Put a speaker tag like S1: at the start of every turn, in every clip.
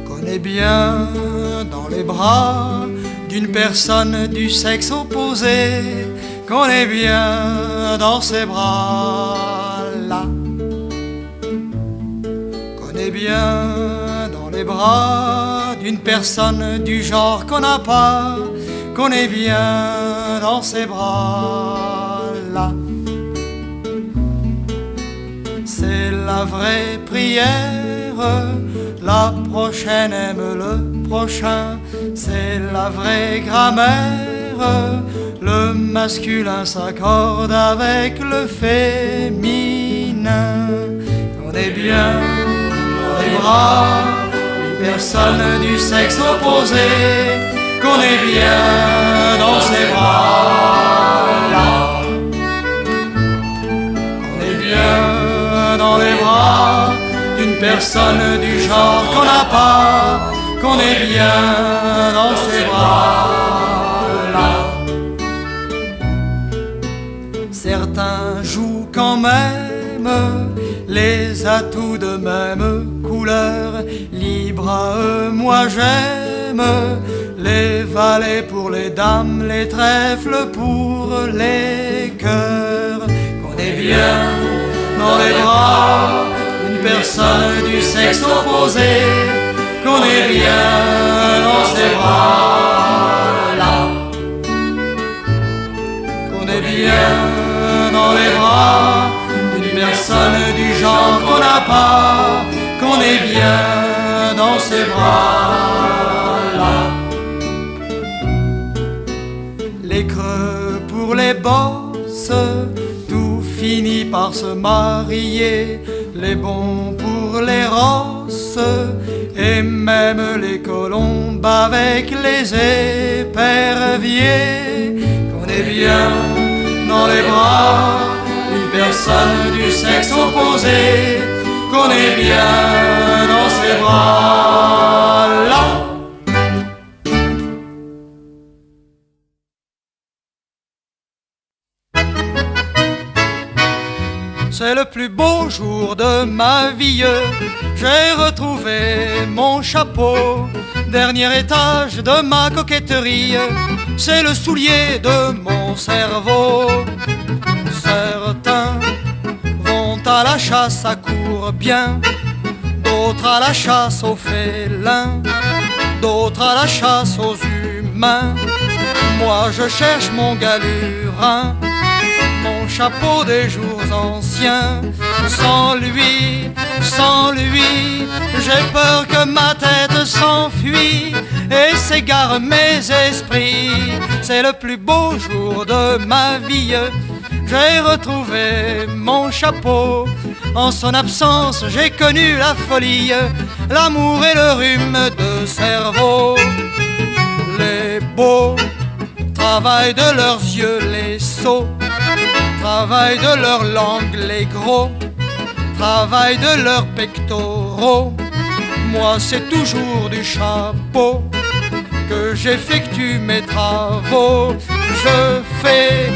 S1: Connais bien dans les bras d'une personne du sexe opposé, qu'on est bien dans ses bras-là. Qu'on est bien dans les bras d'une personne du genre qu'on n'a pas, qu'on est bien dans ses bras-là. C'est la vraie prière, la prochaine aime le prochain, c'est la vraie grammaire. Le masculin s'accorde avec le féminin. On est bien dans les bras d'une personne du sexe opposé, qu'on est bien dans ses bras-là. On est bien dans les bras d'une personne du genre qu'on n'a pas, qu'on est bien dans ses bras-là. Certains jouent quand même les atouts de même couleur, libre à eux, moi j'aime les valets pour les dames, les trèfles pour les cœurs. Qu'on est bien dans les bras d'une personne du sexe opposé, qu'on est bien dans ses bras-là. Qu'on est bien dans les bras d'une personne du genre qu'on n'a pas, qu'on est bien dans ses bras-là. Les creux pour les bosses, tout finit par se marier, les bons pour les rosses, et même les colombes avec les éperviers. Qu'on est bien dans les bras d'une personne du sexe opposé, qu'on est bien dans ses bras-là. C'est le plus beau jour de ma vie, j'ai retrouvé mon chapeau. Dernier étage de ma coquetterie, c'est le soulier de mon cerveau. Certains vont à la chasse, à court bien, d'autres à la chasse aux félins, d'autres à la chasse aux humains. Moi je cherche mon galurin, mon chapeau des jours anciens. Sans lui, j'ai peur que ma tête s'enfuit et s'égare mes esprits. C'est le plus beau jour de ma vie, j'ai retrouvé mon chapeau. En son absence, j'ai connu la folie, l'amour et le rhume de cerveau. Les beaux travaillent de leurs yeux, les sots travaillent de leur langue, les gros travaillent de leurs pectoraux. Moi c'est toujours du chapeau que j'effectue mes travaux. Je fais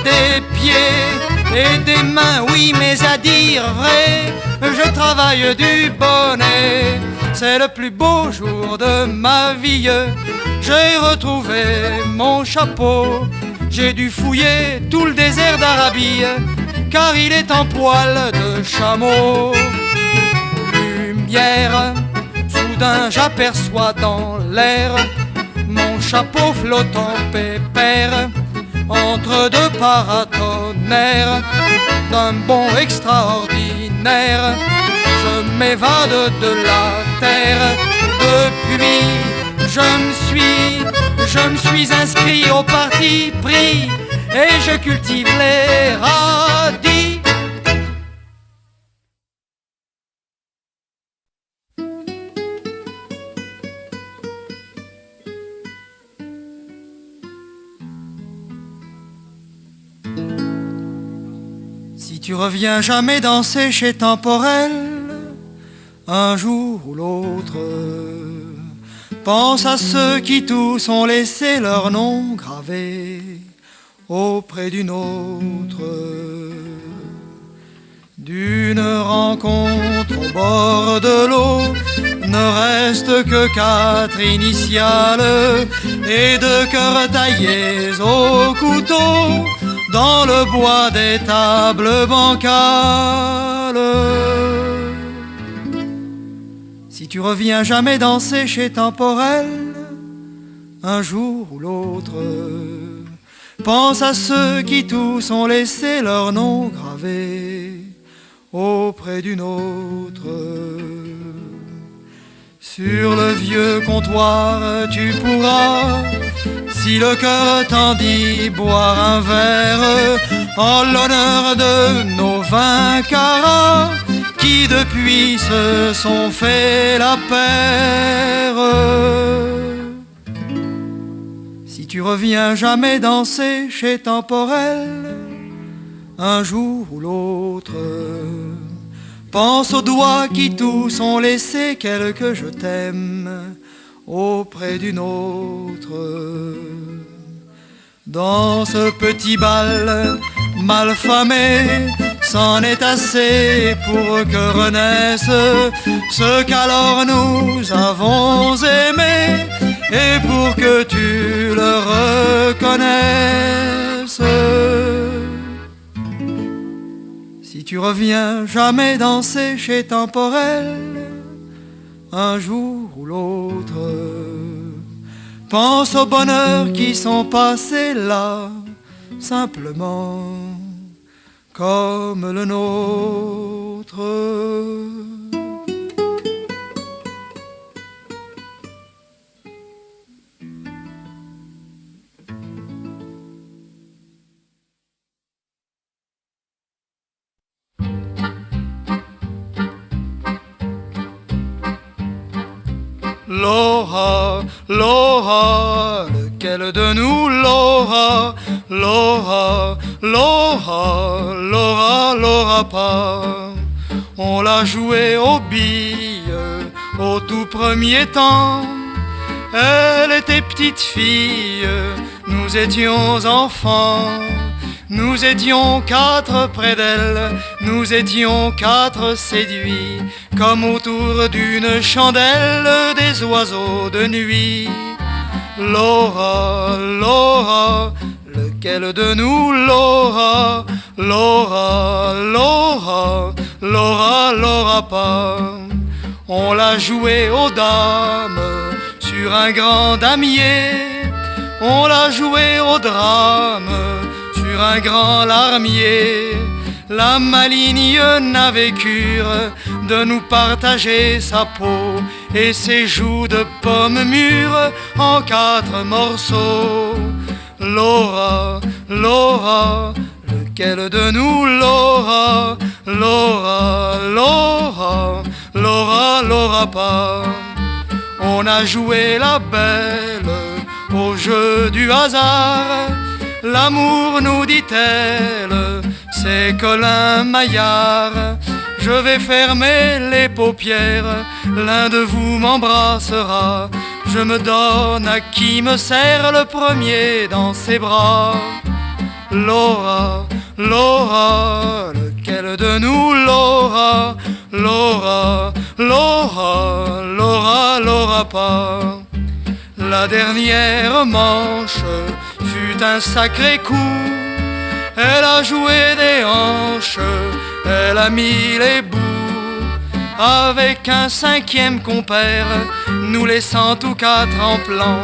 S1: des pieds et des mains, oui, mais à dire vrai, je travaille du bonnet. C'est le plus beau jour de ma vie, j'ai retrouvé mon chapeau. J'ai dû fouiller tout le désert d'Arabie, car il est en poil de chameau. Lumière, soudain j'aperçois dans l'air mon chapeau flottant pépère entre deux paratonnerres d'un bond extraordinaire. Je m'évade de la terre. Depuis je me suis inscrit au parti pris et je cultive les radis. Si tu reviens jamais danser chez Temporel, un jour ou l'autre, pense à ceux qui tous ont laissé leur nom gravé auprès d'une autre. rencontre au bord de l'eau ne reste que 4 initiales et 2 cœurs taillés au couteau dans le bois des tables bancales. Si tu reviens jamais danser chez Temporel, un jour ou l'autre, pense à ceux qui tous ont laissé leur nom gravé auprès d'une autre. Sur le vieux comptoir tu pourras, si le cœur t'en dit, boire un verre en l'honneur de nos 20 carats qui depuis se sont fait la paire. Si tu reviens jamais danser chez Temporel, un jour ou l'autre, pense aux doigts qui tous ont laissé quelques je t'aime auprès d'une autre. Dans ce petit bal malfamé, c'en est assez pour que renaisse ce qu'alors nous avons aimé, et pour que tu le reconnaisses. Si tu reviens jamais danser chez Temporel, un jour ou l'autre, pense aux bonheurs qui sont passés là, simplement comme le nôtre. Laura, Laura, lequel de nous l'aura? Laura, Laura, Laura, Laura pas. On l'a joué aux billes au tout premier temps. Elle était petite fille, nous étions enfants. Nous étions 4 près d'elle, nous étions 4 séduits, comme autour d'une chandelle des oiseaux de nuit. Laura, Laura, lequel de nous l'aura? Laura, Laura, Laura, Laura pas. On l'a joué aux dames sur un grand damier, on l'a joué au drame sur un grand larmier. La maligne n'avait cure de nous partager sa peau et ses joues de pommes mûres en 4 morceaux. Laura, Laura, lequel de nous l'aura? Laura, Laura, Laura, Laura pas. On a joué la belle au jeu du hasard. L'amour, nous dit-elle, c'est Colin Maillard. Je vais fermer les paupières, l'un de vous m'embrassera. Je me donne à qui me serre le premier dans ses bras. Laura, Laura, lequel de nous l'aura? Laura, Laura, Laura, Laura pas. La dernière manche fut un sacré coup. Elle a joué des hanches, elle a mis les bouts avec un 5e compère, nous laissant tous 4 en plan,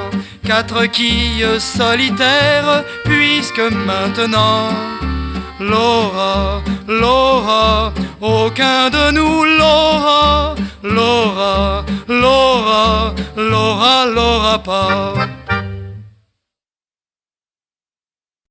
S1: 4 quilles solitaires, puisque maintenant Laura, Laura, aucun de nous l'aura. Laura, Laura, Laura, Laura pas.